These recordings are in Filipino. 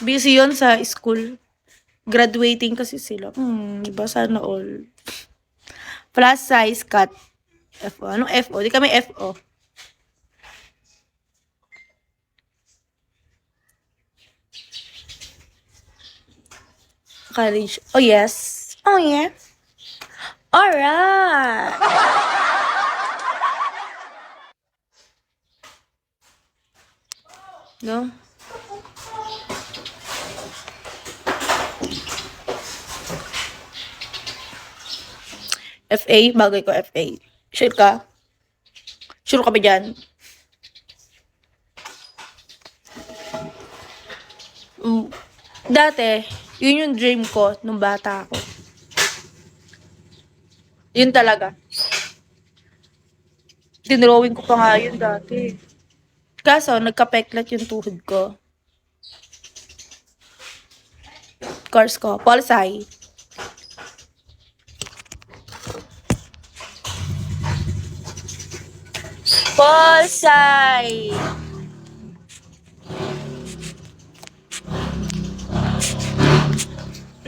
Busy yon sa school. Graduating kasi sila. Diba sana all. Plus size cut. FO. Anong FO? Di kami FO. College. Oh, yes. Oh, yeah. Alright. No? FA? Bagay ko FA. Sure ka? Sure ka ba dyan? Dati, yun yung dream ko nung bata ako. Yun talaga. Dinrawing ko pa nga yun dati. Kaso, nagka-peklat yung tuhod ko. Course ko, Pol-Sci. Pol-Sci!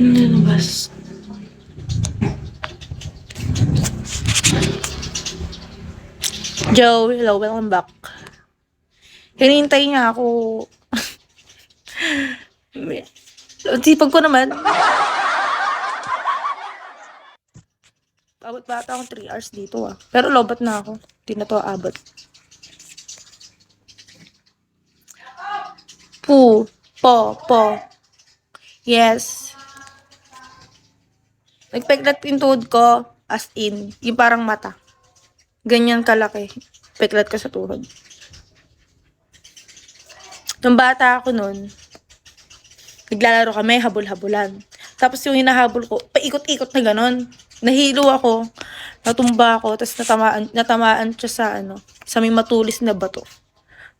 Ano ba? Joe, hello, welcome back. Hinihintay niya ako. Sipag ko naman. Abot bata akong 3 hours dito ah. Pero lobat na ako. Hindi na to aabot. Po. Yes. Nagpeklat yung tuhod ko, as in, yung parang mata. Ganyan kalaki. Peklat ko sa tuhod. Nung bata ako nun, naglalaro kami, habol-habulan. Tapos yung hinahabol ko, paikot-ikot na ganon. Nahilo ako, natumba ako, tapos natamaan siya sa sa may matulis na bato.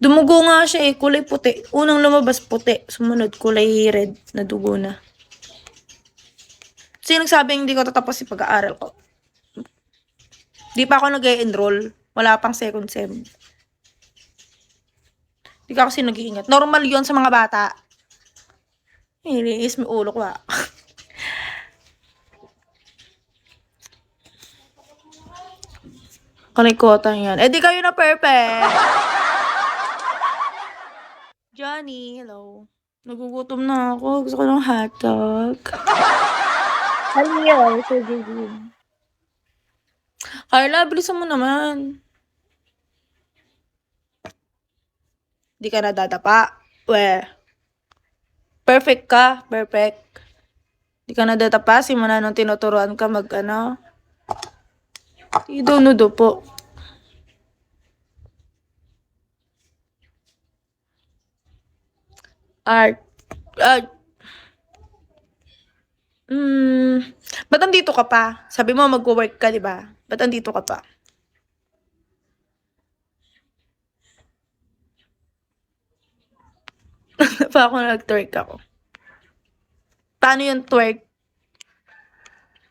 Dumugo nga siya kulay puti. Unang lumabas puti, sumunod kulay red na dugo na. Sino nagsabing hindi ko tatapos yung pag-aaral ko? Di pa ako nag-e-enroll. Wala pang second sem. Di ka kasi nag-iingat. Normal yon sa mga bata. Iniis may ulo ko Kalikotang yan. Eh di kayo na perfect. Johnny, hello. Nagugutom na ako. Gusto ko ng hotdog. Halio, Sir Jejin. Carla, bilisan mo naman. Di ka nadadapa. Perfect ka. Perfect. Di ka nadadapa. Simula nung tinuturuan ka idunudo po. Art. Ba't andito ka pa? Sabi mo magwo-work ka, di ba? Ba't andito ka pa? Pa ako nag-twerk ako. Paano yung twerk?